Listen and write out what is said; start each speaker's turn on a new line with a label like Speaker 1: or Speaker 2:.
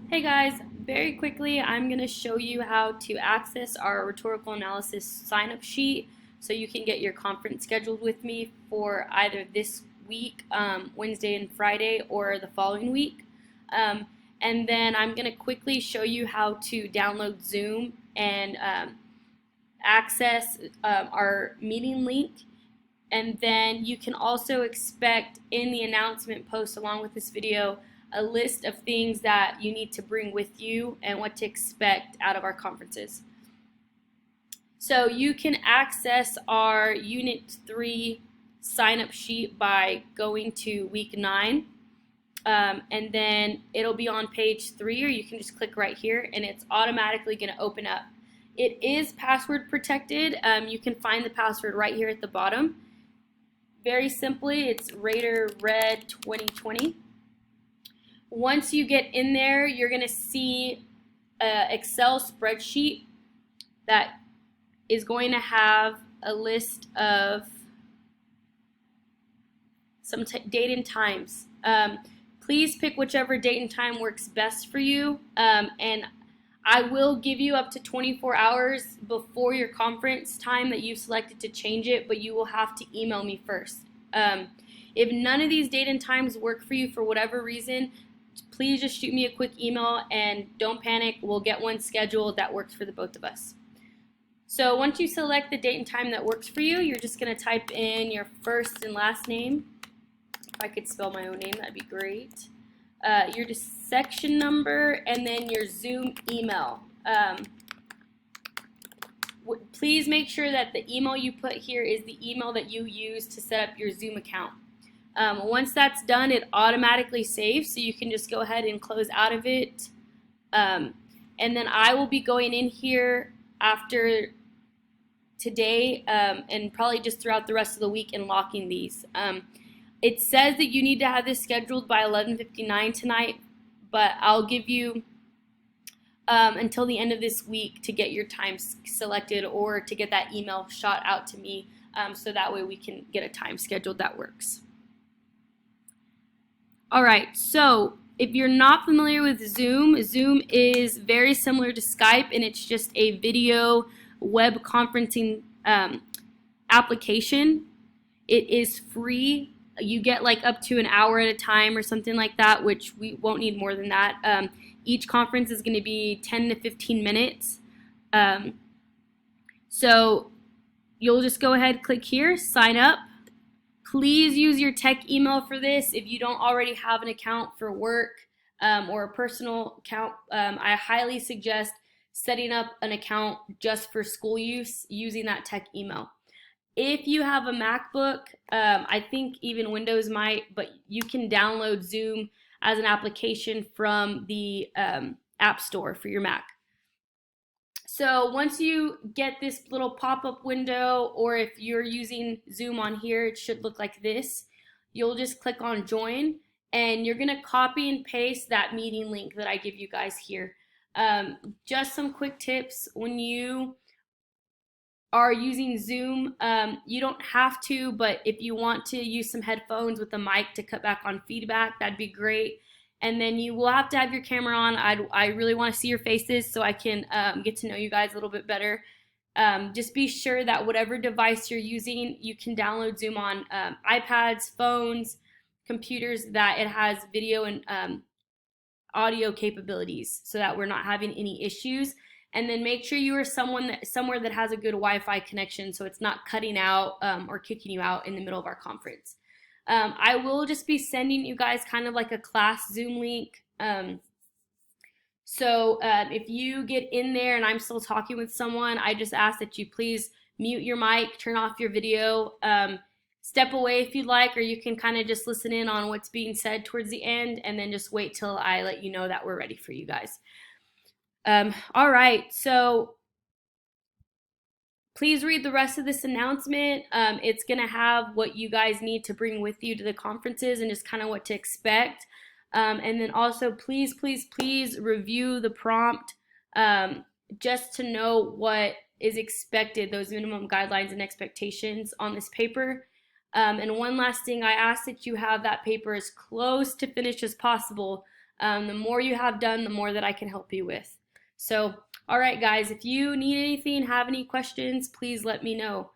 Speaker 1: Hey guys, very quickly I'm going to show you how to access our rhetorical analysis sign-up sheet so you can get your conference scheduled with me for either this week, Wednesday and Friday, or the following week. Um, and then I'm going to quickly show you how to download Zoom and access our meeting link. And then you can also expect in the announcement post along with this video a list of things that you need to bring with you and what to expect out of our conferences. So you can access our Unit 3 sign-up sheet by going to week 9. And then it'll be on page 3, or you can just click right here and it's automatically going to open up. It is password protected. You can find the password right here at the bottom. Very simply, it's Raider Red 2020. Once you get in there, you're going to see an Excel spreadsheet that is going to have a list of some date and times. Please pick whichever date and time works best for you, and I will give you up to 24 hours before your conference time that you've selected to change it, but you will have to email me first. If none of these date and times work for you for whatever reason, please just shoot me a quick email and don't panic. We'll get one scheduled that works for the both of us. So once you select the date and time that works for you, you're just going to type in your first and last name. If I could spell my own name, that'd be great. Your section number, and then your Zoom email. Please make sure that the email you put here is the email that you use to set up your Zoom account. Once that's done, it automatically saves, so you can just go ahead and close out of it. And then I will be going in here after today and probably just throughout the rest of the week and locking these. It says that you need to have this scheduled by 11:59 tonight, but I'll give you until the end of this week to get your time selected or to get that email shot out to me, so that way we can get a time scheduled that works. All right, so if you're not familiar with Zoom, Zoom is very similar to Skype, and it's just a video web conferencing application. It is free. You get like up to an hour at a time or something like that, which we won't need more than that. Each conference is going to be 10 to 15 minutes. So you'll just go ahead, click here, sign up. Please use your tech email for this. If you don't already have an account for work or a personal account, I highly suggest setting up an account just for school use using that tech email. If you have a MacBook, I think even Windows might, but you can download Zoom as an application from the App Store for your Mac. So once you get this little pop-up window, or if you're using Zoom on here, it should look like this. You'll just click on join, and you're going to copy and paste that meeting link that I give you guys here. Just some quick tips. When you are using Zoom, you don't have to, but if you want to use some headphones with a mic to cut back on feedback, that'd be great. And then you will have to have your camera on. I really want to see your faces so I can get to know you guys a little bit better. Just be sure that whatever device you're using, you can download Zoom on iPads, phones, computers, that it has video and audio capabilities so that we're not having any issues. And then make sure you are somewhere that has a good Wi-Fi connection so it's not cutting out or kicking you out in the middle of our conference. I will just be sending you guys kind of like a class Zoom link. So if you get in there and I'm still talking with someone, I just ask that you please mute your mic, turn off your video, step away if you'd like, or you can kind of just listen in on what's being said towards the end, and then just wait till I let you know that we're ready for you guys. All right, so please read the rest of this announcement. It's going to have what you guys need to bring with you to the conferences and just kind of what to expect. And then also, please, please, please review the prompt just to know what is expected, those minimum guidelines and expectations on this paper. And one last thing, I ask that you have that paper as close to finished as possible The more you have done, the more that I can help you with. So, all right, guys, if you need anything, have any questions, please let me know.